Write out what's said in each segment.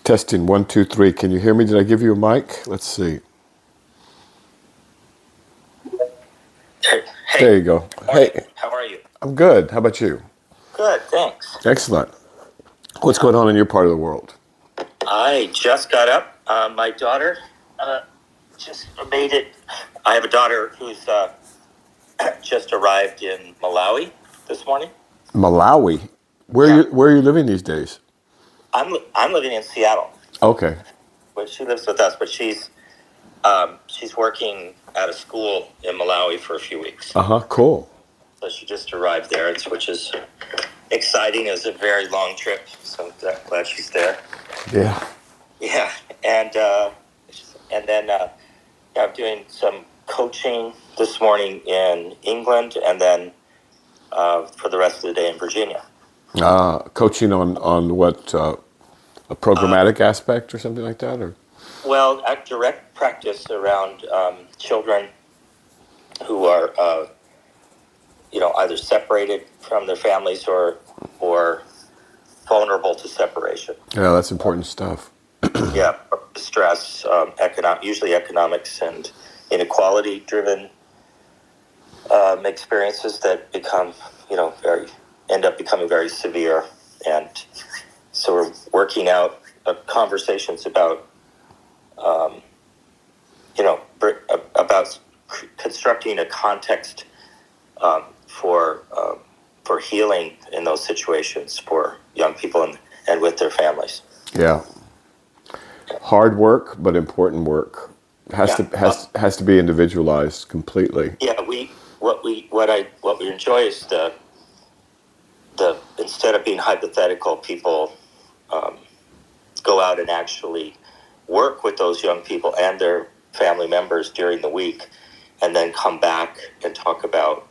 Testing 1, 2, 3. Can you hear me? Did I give you a mic? Let's see. Hey, there you go. Hey, how are you? I'm good. How about you? Good, thanks. Excellent. What's going on in your part of the world? I just got up. My daughter just made it. I have a daughter who's just arrived in Malawi this morning. Malawi? Where are you living these days? I'm living in Seattle. Okay. But she lives with us, but she's working at a school in Malawi for a few weeks. Cool. So she just arrived there, which is exciting. It was a very long trip, so I'm glad she's there. Yeah. Yeah, and then I'm doing some coaching this morning in England, and then for the rest of the day in Virginia. Coaching on what, a programmatic aspect or something like that, or? Well, at direct practice around children who are, either separated from their families or vulnerable to separation. Yeah, that's important stuff. Yeah, stress, usually economics and inequality-driven experiences that become, end up becoming very severe, and so we're working out conversations about, about constructing a context for healing in those situations for young people and with their families. Yeah. Hard work, but important work. Has to be individualized completely. Yeah, what we enjoy is the instead of being hypothetical, people go out and actually work with those young people and their family members during the week, and then come back and talk about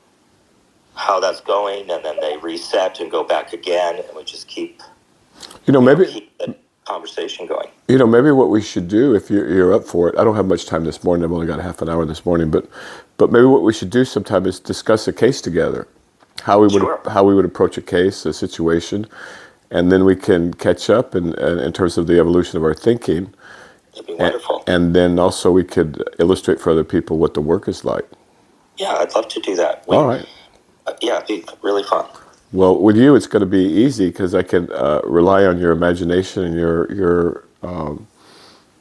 how that's going, and then they reset and go back again, and we just keep keep the conversation going. Maybe what we should do, if you're up for it, I don't have much time this morning, I've only got half an hour this morning, but maybe what we should do sometime is discuss a case together, how we would approach a case, a situation, and then we can catch up in terms of the evolution of our thinking. That'd be wonderful. And then also we could illustrate for other people what the work is like. Yeah, I'd love to do that. All right. Yeah, it'd be really fun. Well, with you, it's going to be easy because I can rely on your imagination and your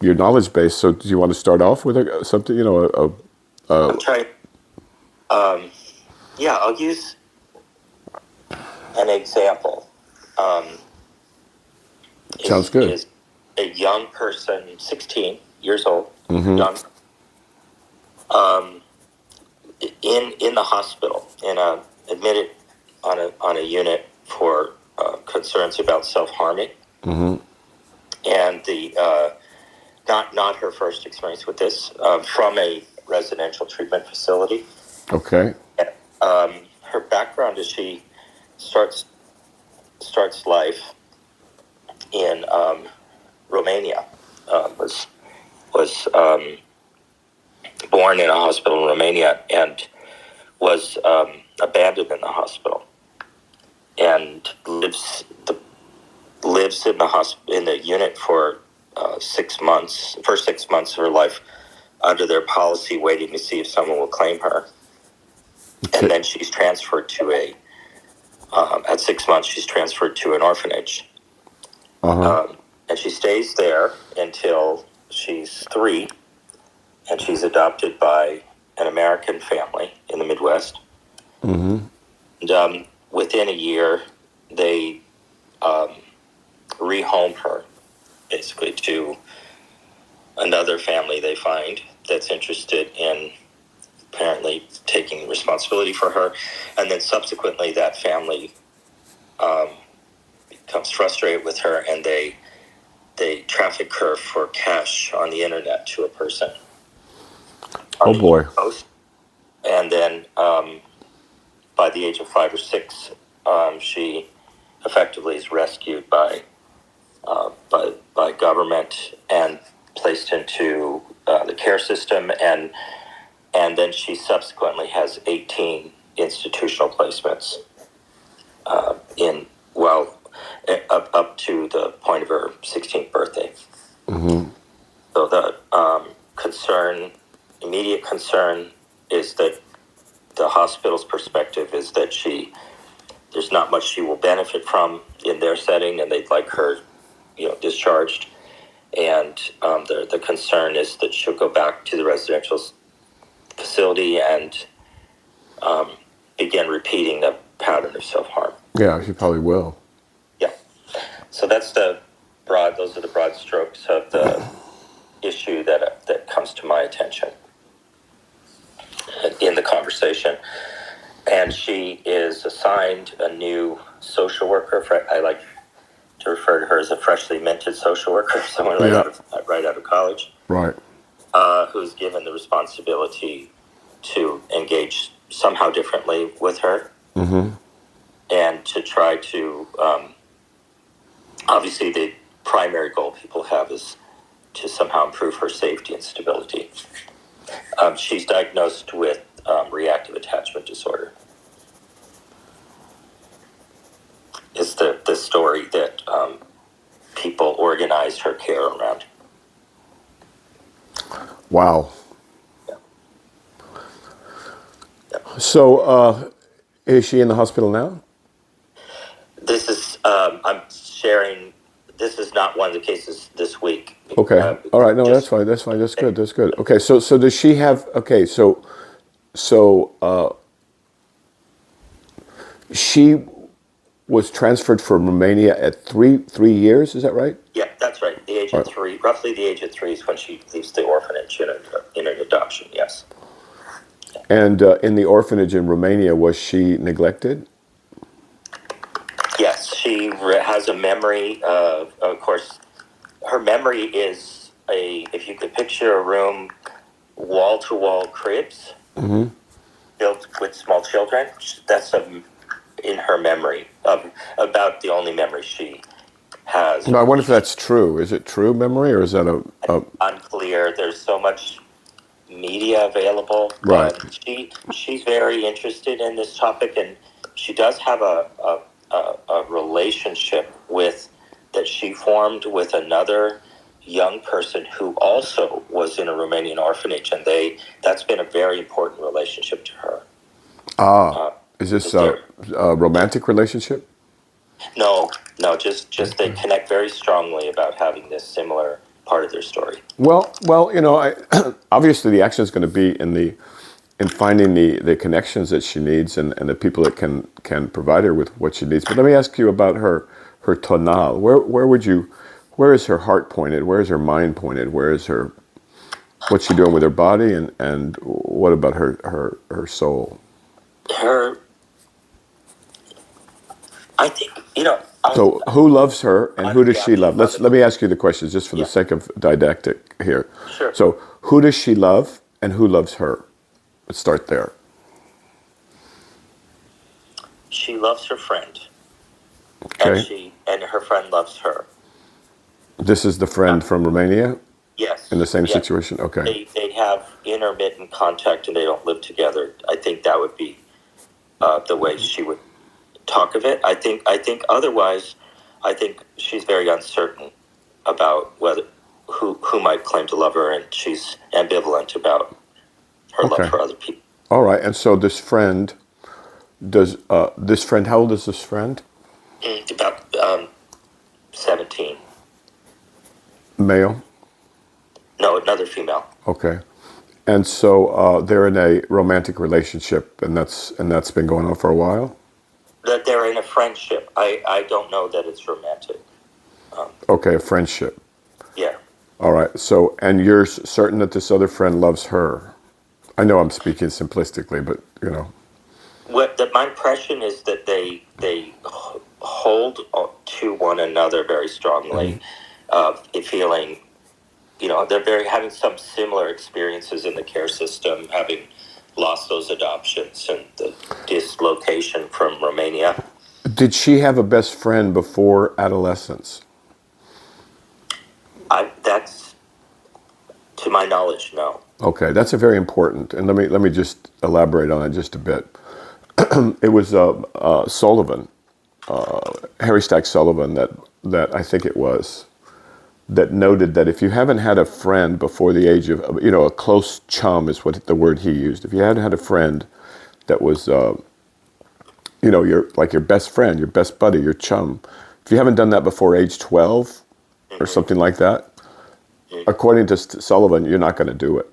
knowledge base. So, do you want to start off with something? I'm trying. Yeah, I'll use an example. Sounds good. Is a young person, 16 years old, young, in the hospital, admitted on a unit for concerns about self-harming, and the not her first experience with this, from a residential treatment facility. Okay. Her background is she starts life in Romania. Was born in a hospital in Romania and was abandoned in the hospital, and lives in the unit for 6 months. First 6 months of her life under their policy, waiting to see if someone will claim her. Okay. And then she's transferred to at 6 months, she's transferred to an orphanage. And she stays there until she's 3, and she's adopted by an American family in the Midwest. And within a year, they rehome her, basically, to another family they find that's interested in apparently taking responsibility for her. And then subsequently, that family becomes frustrated with her, and they traffic her for cash on the internet to a person. Oh boy! And then by the age of 5 or 6, she effectively is rescued by government and placed into the care system, and then she subsequently has 18 institutional placements up to the point of her 16th birthday. Mm-hmm. So the immediate concern is that the hospital's perspective is that there's not much she will benefit from in their setting, and they'd like her, discharged. And the concern is that she'll go back to the residential facility and begin repeating the pattern of self-harm. Yeah, she probably will. Yeah. So those are the broad strokes of the issue that comes to my attention in the conversation. And she is assigned a new social worker. I like to refer to her as a freshly minted social worker, someone right out of college. Right. Who's given the responsibility to engage somehow differently with her. Mm-hmm. And to try to, obviously the primary goal people have is to somehow improve her safety and stability. She's diagnosed with reactive attachment disorder. Is the story that people organized her care around. Wow. Yeah. Yeah. So, is she in the hospital now? This is, I'm sharing, this is not one of the cases this week. Okay. All right. No, that's fine. That's fine. That's good. That's good. Okay. So does she have, she was transferred from Romania at three years. Is that right? Yeah, that's right. The age of three, roughly the age of 3 is when she leaves the orphanage in an adoption, yes. And in the orphanage in Romania, was she neglected? Yes, she has a memory of course, her memory is if you could picture a room, wall-to-wall cribs, Mm-hmm. built with small children, that's in her memory, about the only memory she has. No, I wonder if that's true. Is it true memory, or is that Unclear. There's so much media available. Right. She's very interested in this topic, and she does have a relationship that she formed with another young person who also was in a Romanian orphanage, and that's been a very important relationship to her. Is this a romantic relationship? No, just they connect very strongly about having this similar part of their story. Well, obviously the action is going to be in finding the connections that she needs and the people that can provide her with what she needs. But let me ask you about her tonal. Where is her heart pointed? Where is her mind pointed? What's she doing with her body, and what about her soul? I think, So who loves her, and who does she love? Let me ask you the questions just for the sake of didactic here. Sure. So who does she love, and who loves her? Let's start there. She loves her friend. Okay. And her friend loves her. This is the friend from Romania? Yes. In the same situation? Okay. They have intermittent contact and they don't live together. I think that would be the way she would talk of it. I think otherwise, I think she's very uncertain about who might claim to love her, and she's ambivalent about her love for other people. All right. And so this friend, how old is this friend? About 17. Male? No, another female. Okay. And so they're in a romantic relationship, and that's been going on for a while? That they're in a friendship. I don't know that it's romantic. Okay, a friendship. Yeah. All right. So, and you're certain that this other friend loves her? I know I'm speaking simplistically, but my impression is that they hold to one another very strongly, feeling, they're having some similar experiences in the care system, having lost those adoptions and the dislocation from Romania. Did she have a best friend before adolescence? That's, to my knowledge, no. Okay, that's a very important, and let me just elaborate on it just a bit. It was Sullivan Harry Stack Sullivan that I think it was, that noted that if you haven't had a friend before the age of, a close chum is what the word he used. If you hadn't had a friend that was, your best friend, your best buddy, your chum, if you haven't done that before age 12 or something like that, according to Sullivan, you're not going to do it.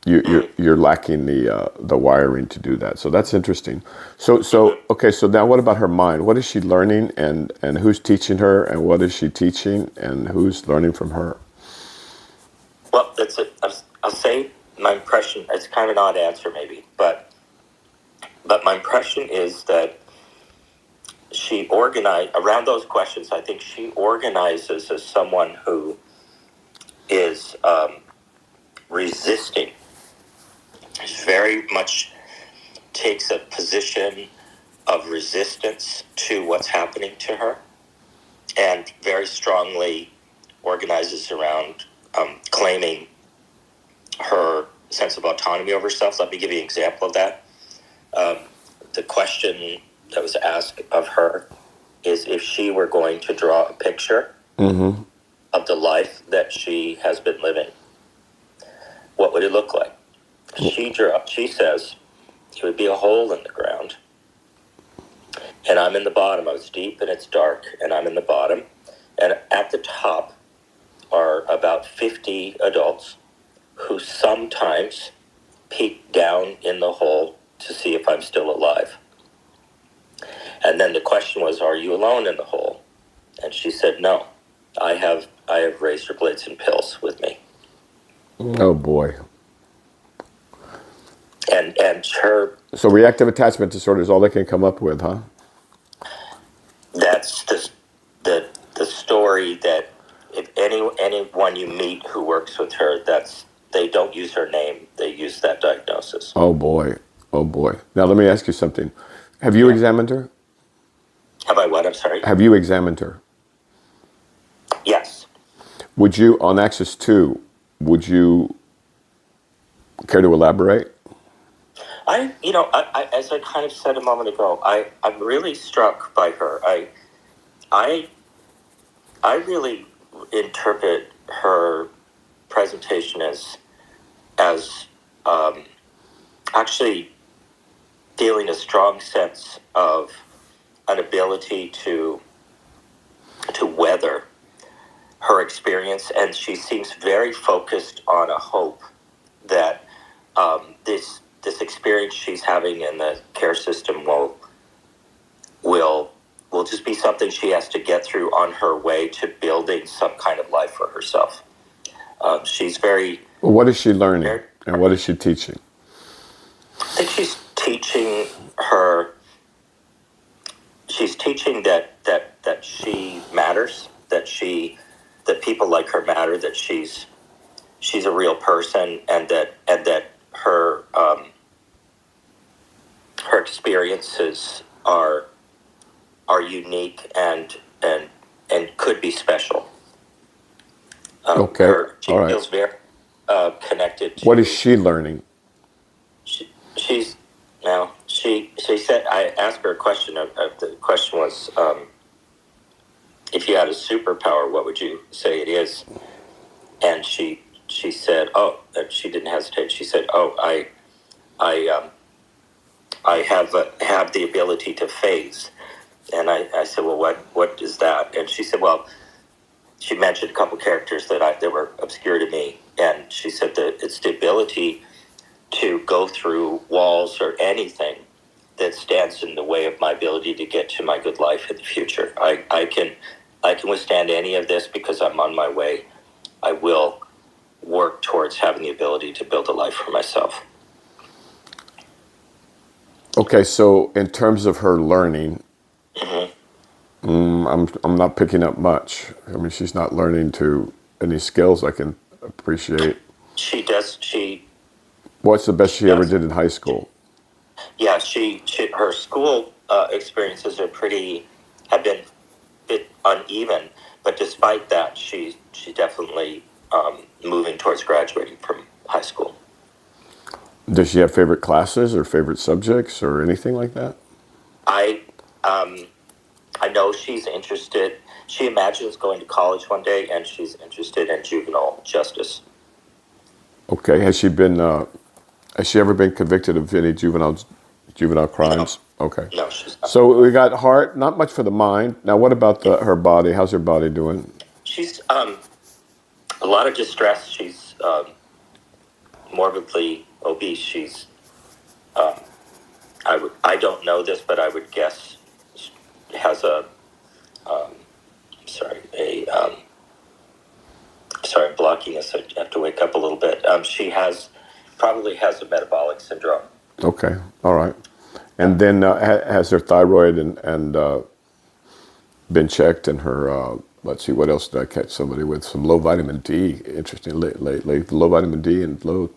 You're lacking the wiring to do that. So that's interesting. So okay. So now, what about her mind? What is she learning, and who's teaching her, and what is she teaching, and who's learning from her? Well, that's it. I'll say my impression. It's kind of an odd answer, maybe, but my impression is that she organized around those questions. I think she organizes as someone who is resisting. She very much takes a position of resistance to what's happening to her, and very strongly organizes around claiming her sense of autonomy over herself. Let me give you an example of that. The question that was asked of her is if she were going to draw a picture of the life that she has been living, what would it look like? She says it would be a hole in the ground, and I'm in the bottom. It's deep and it's dark, and I'm in the bottom, and at the top are about 50 adults who sometimes peek down in the hole to see if I'm still alive. And then the question was, are you alone in the hole? And she said, no, I have razor blades and pills with me. Oh boy. And her... So reactive attachment disorder is all they can come up with, huh? That's the story that if anyone you meet who works with her, they don't use her name, they use that diagnosis. Oh boy. Now let me ask you something. Have you examined her? Have I what? I'm sorry? Have you examined her? Yes. Would you, on Axis 2, would you care to elaborate? I as I kind of said a moment ago, I'm really struck by her. I really interpret her presentation as actually feeling a strong sense of an ability to weather her experience, and she seems very focused on a hope that this experience she's having in the care system will just be something she has to get through on her way to building some kind of life for herself. She's very... Well, what is she learning, and what is she teaching? I think she's teaching her... She's teaching that she matters, that people like her matter, that she's a real person, and that her experiences are unique and could be special. Okay. She all right. feels very connected to... What is she learning? She said, I asked her a question. The question was, if you had a superpower, what would you say it is? And she said, and she didn't hesitate. She said, I have the ability to phase. And I said, well, what is that? And she said, well, she mentioned a couple characters that were obscure to me. And she said that it's the ability to go through walls or anything that stands in the way of my ability to get to my good life in the future. I can withstand any of this because I'm on my way. I will work towards having the ability to build a life for myself. Okay, so in terms of her learning, I'm not picking up much. I mean, she's not learning to any skills I can appreciate. She does. What's the best she ever did in high school? Yeah, her school experiences have been a bit uneven, but despite that, she's definitely moving towards graduating from high school. Does she have favorite classes or favorite subjects or anything like that? I know she's interested. She imagines going to college one day, and she's interested in juvenile justice. Okay. Has she been? Has she ever been convicted of any juvenile crimes? No. Okay. No, she's not. So we got heart, not much for the mind. Now, what about her body? How's her body doing? She's a lot of distress. She's morbidly obese. She's I don't know this, but I would guess she has sorry, I'm blocking this. I have to wake up a little bit. She probably has a metabolic syndrome. Okay. All right. And then has her thyroid and been checked, and her let's see, what else did I catch somebody with? Some low vitamin D. Interesting, lately, low vitamin D and low.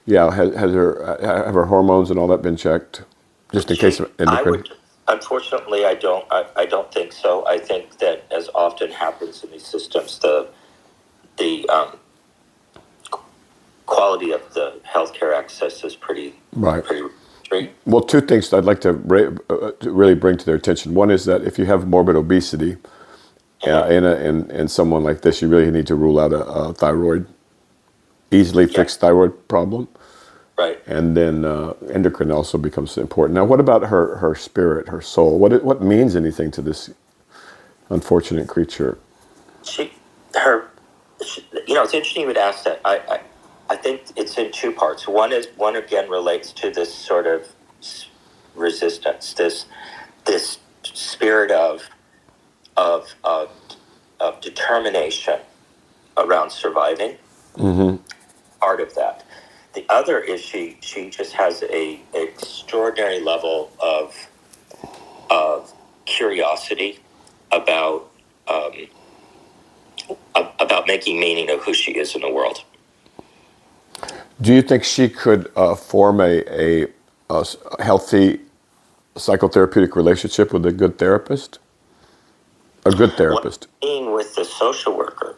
Yeah, have her hormones and all that been checked, just in case of endocrine? Unfortunately, I don't think so. I think that, as often happens in these systems, the quality of the healthcare access is pretty Right. pretty. Well, two things I'd like to really bring to their attention. One is that if you have morbid obesity, in someone like this, you really need to rule out a thyroid, easily fixed thyroid problem. Right. And then endocrine also becomes important. Now, what about her spirit, her soul? What means anything to this unfortunate creature? It's interesting you would ask that. I think it's in two parts. One again relates to this sort of resistance, this spirit of determination around surviving. Mm-hmm. Part of that. The other is she just has a extraordinary level of curiosity about making meaning of who she is in the world. Do you think she could form a healthy psychotherapeutic relationship with a good therapist? A good therapist. Being with the social worker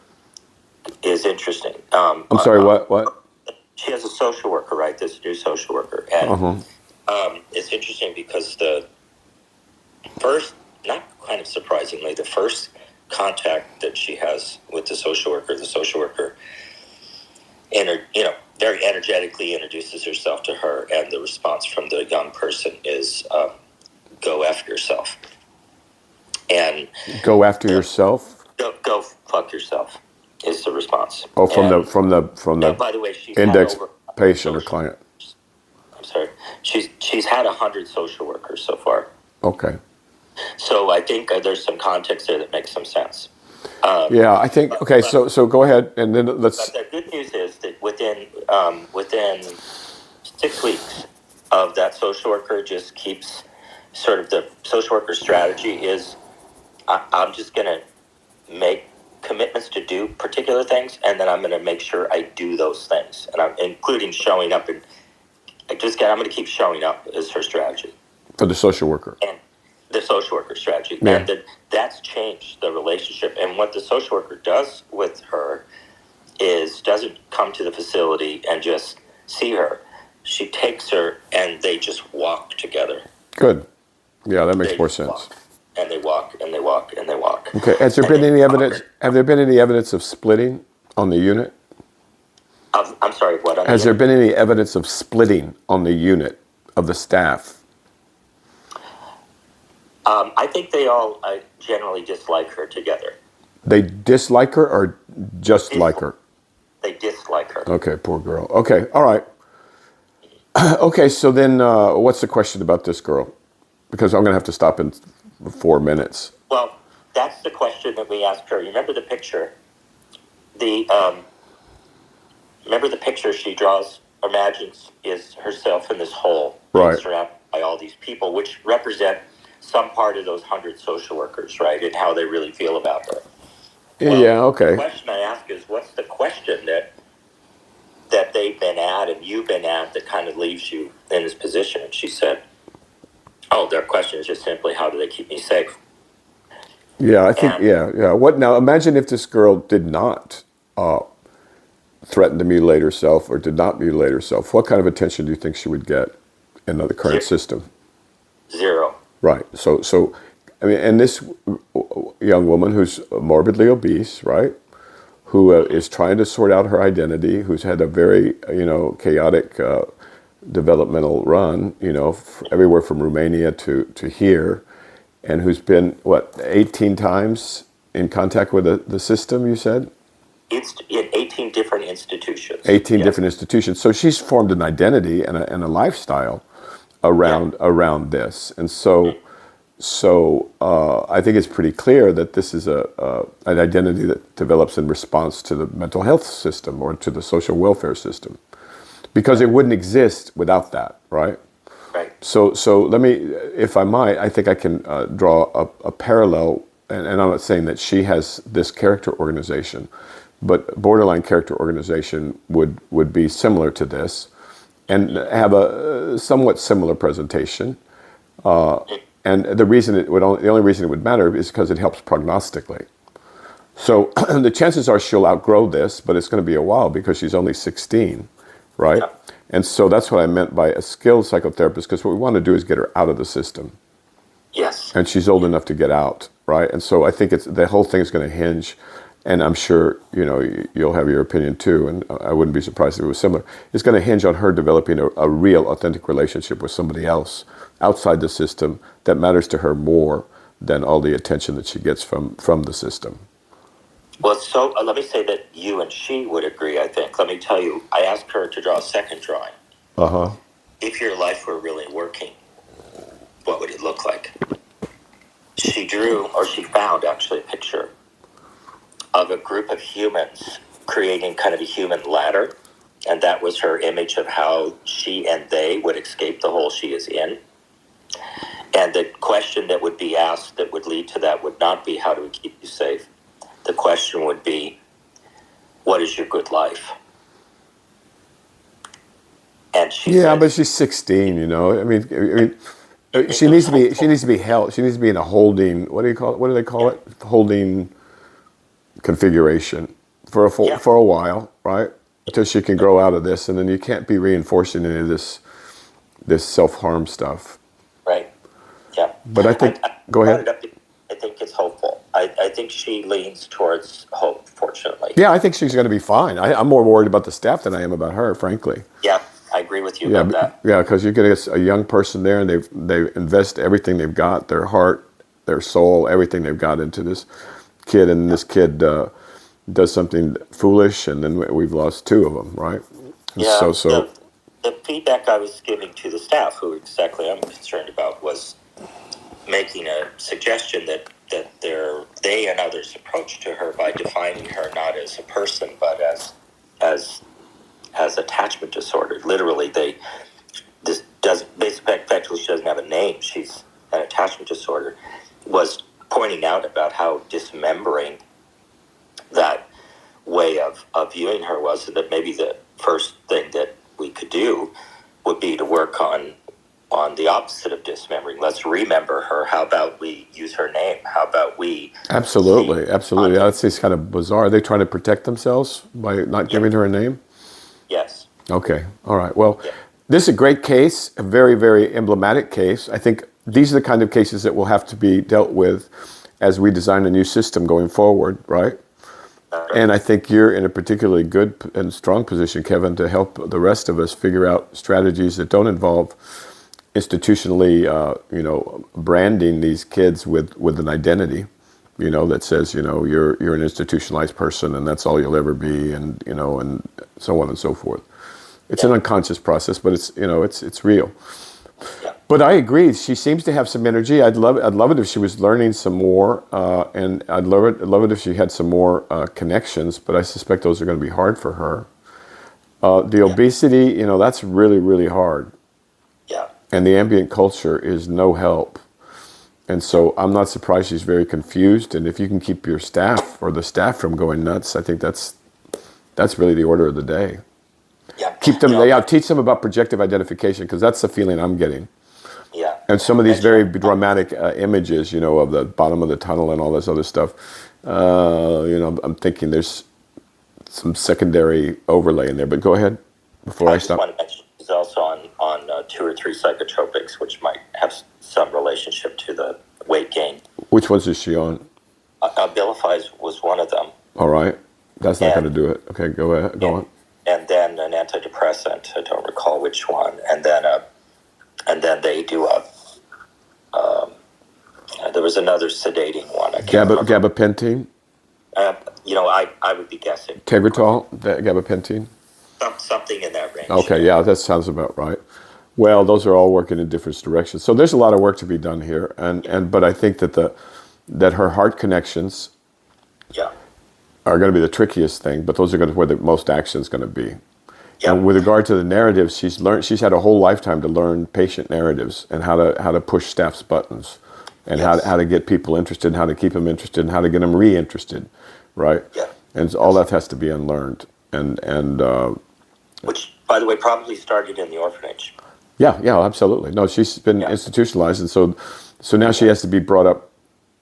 is interesting. I'm sorry, what? She has a social worker, right? This new social worker. And it's interesting because the first, not kind of surprisingly, the first contact that she has with the social worker very energetically introduces herself to her, and the response from the young person is, go F yourself. And go after yourself? Go fuck yourself is the response. Oh, from the by the way, she's index patient or client. I'm sorry. She's had 100 social workers so far. Okay. So I think there's some context there that makes some sense. Yeah, I think. Okay, so go ahead, and then let's. But the good news is that within 6 weeks of that social worker just keeps sort of the social worker strategy is I'm just going to make commitments to do particular things, and then I'm going to make sure I do those things, and I'm including showing up, and I'm going to keep showing up as her strategy For the social worker. and the social worker strategy. Yeah. And that's changed the relationship. And what the social worker does with her is doesn't come to the facility and just see her. She takes her and they just walk together. Good. Yeah, that makes more sense. And they walk and they walk and they walk. Okay. Has there been any evidence? Have there been any evidence of splitting on the unit? I'm sorry, what? Has there been any evidence of splitting on the unit of the staff? I think they all generally dislike her together. They dislike her or just like her? They dislike her. Okay, poor girl. Okay, all right. Okay, so then what's the question about this girl? Because I'm going to have to stop in 4 minutes. Well, that's the question that we asked her. You remember the picture? Remember the picture she imagines is herself in this hole, right, surrounded by all these people, which represent some part of those 100 social workers, right, and how they really feel about her. Well, yeah, okay. The question I ask is, what's the question that they've been at and you've been at that kind of leaves you in this position? And she said, their question is just simply, how do they keep me safe? Yeah, I think, yeah. What now? Imagine if this girl did not threaten to mutilate herself or did not mutilate herself. What kind of attention do you think she would get in the current system? Zero. Right. So I mean, and this young woman who's morbidly obese, right? Who is trying to sort out her identity, who's had a very, chaotic developmental run, everywhere from Romania to here, and who's been, 18 times in contact with the system, you said? It's in 18 different institutions. 18 different institutions. So she's formed an identity and a lifestyle around this. And so I think it's pretty clear that this is an identity that develops in response to the mental health system or to the social welfare system, because it wouldn't exist without that, right? Right. So let me, if I might, I think I can draw a parallel, and I'm not saying that she has this character organization, but borderline character organization would be similar to this, and have a somewhat similar presentation. And the only reason it would matter is because it helps prognostically. So the chances are she'll outgrow this, but it's going to be a while because she's only 16, right? Yeah. And so that's what I meant by a skilled psychotherapist, because what we want to do is get her out of the system. Yes. And she's old enough to get out, right? And so I think the whole thing is going to hinge, and I'm sure you'll have your opinion too, and I wouldn't be surprised if it was similar. It's going to hinge on her developing a real, authentic relationship with somebody else outside the system that matters to her more than all the attention that she gets from the system. Well, so let me say that you and she would agree, I think. Let me tell you, I asked her to draw a second drawing. Uh-huh. If your life were really working, what would it look like? She found actually a picture of a group of humans creating kind of a human ladder. And that was her image of how she and they would escape the hole she is in. And the question that would be asked that would lead to that would not be, how do we keep you safe? The question would be, what is your good life? And she said, but she's 16, I mean, she needs to be held. She needs to be in a holding, what do they call it? Holding configuration for a while, right? Until she can grow out of this, and then you can't be reinforcing any of this self-harm stuff. Right. Yeah. But I think, go ahead. I think it's hopeful. I think she leans towards hope, fortunately. Yeah, I think she's going to be fine. I'm more worried about the staff than I am about her, frankly. Yeah, I agree with you about that. Yeah, because you get a young person there, and they invest everything they've got, their heart, their soul, everything they've got into this kid, and this kid does something foolish, and then we've lost two of them, right? Yeah. So the feedback I was giving to the staff, who exactly I'm concerned about, was making a suggestion that they and others approach to her by defining her not as a person but as attachment disorder. Literally, effectively she doesn't have a name. She's an attachment disorder. Was pointing out about how dismembering that way of viewing her was, and that maybe the first thing that we could do would be to work on the opposite of dismembering. Let's remember her. How about we use her name? How about we... Absolutely. That seems kind of bizarre. Are they trying to protect themselves by not giving her a name? Yes. Okay. All right. Well, This is a great case, a very, very emblematic case. I think these are the kind of cases that will have to be dealt with as we design a new system going forward, right? And I think you're in a particularly good and strong position, Kevin, to help the rest of us figure out strategies that don't involve institutionally, branding these kids with an identity, that says, you're an institutionalized person and that's all you'll ever be, and and so on and so forth. It's an unconscious process, but it's real. Yeah. But I agree. She seems to have some energy. I'd love it if she was learning some more, and I'd love it if she had some more connections. But I suspect those are going to be hard for her. The obesity, that's really, really hard. Yeah. And the ambient culture is no help. And so I'm not surprised she's very confused. And if you can keep your staff or the staff from going nuts, I think that's really the order of the day. Yeah. Keep them. Teach them about projective identification, because that's the feeling I'm getting. Yeah. And some of these very dramatic images, of the bottom of the tunnel and all this other stuff. I'm thinking there's some secondary overlay in there. But go ahead before I stop. I just want to mention she's also on 2 or 3 psychotropics, which might have some relationship to the weight gain. Which ones is she on? Abilify was one of them. All right. That's not going to do it. Okay, go ahead. Go on. And then an antidepressant. I don't recall which one. And then they do there was another sedating one. I can't remember. Gabapentin? I would be guessing. Tegretol? Gabapentin? Something in that range. Okay, yeah, that sounds about right. Well, those are all working in different directions. So there's a lot of work to be done here, but I think that her heart connections are going to be the trickiest thing. But those are going to where the most action is going to be. Yeah. And with regard to the narratives, she's had a whole lifetime to learn patient narratives and how to push staff's buttons, and how to get people interested, and how to keep them interested, and how to get them re-interested, right? Yeah. And all that has to be unlearned, and which, by the way, probably started in the orphanage. Yeah, absolutely. No, she's been institutionalized, and so now she has to be brought up.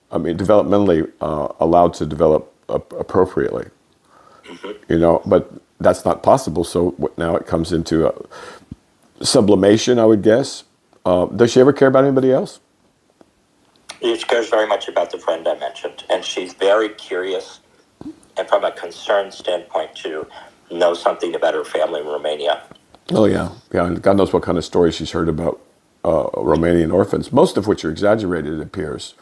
I mean, developmentally allowed to develop appropriately. Mm-hmm. But that's not possible. So now it comes into sublimation, I would guess. Does she ever care about anybody else? She cares very much about the friend I mentioned, and she's very curious, and from a concern standpoint, to know something about her family in Romania. Oh, yeah. And God knows what kind of stories she's heard about Romanian orphans, most of which are exaggerated, it appears.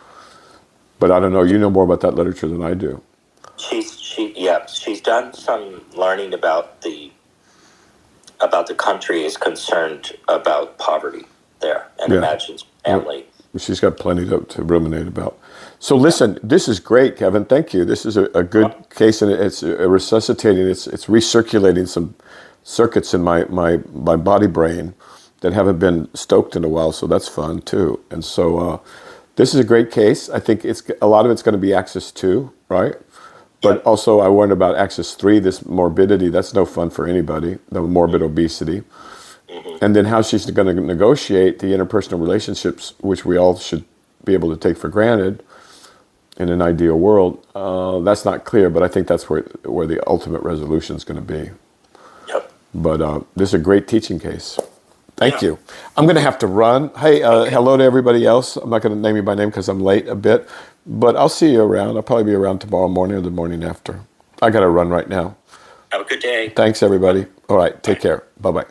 But I don't know. You know more about that literature than I do. She's done some learning about the country, is concerned about poverty there, and imagines family. Well, she's got plenty to ruminate about. So listen, this is great, Kevin. Thank you. This is a good case, and it's resuscitating. It's recirculating some circuits in my body brain that haven't been stoked in a while. So that's fun too. And so this is a great case. I think a lot of it's going to be axis 2, right? But also I warned about axis 3, this morbidity. That's no fun for anybody, the morbid obesity. Mm-hmm. And then how she's going to negotiate the interpersonal relationships, which we all should be able to take for granted in an ideal world. That's not clear, but I think that's where the ultimate resolution is going to be. Yep. But this is a great teaching case. Thank you. I'm going to have to run. Hey, hello to everybody else. I'm not going to name you by name because I'm late a bit, but I'll see you around. I'll probably be around tomorrow morning or the morning after. I got to run right now. Have a good day. Thanks, everybody. All right. Take care. Bye-bye.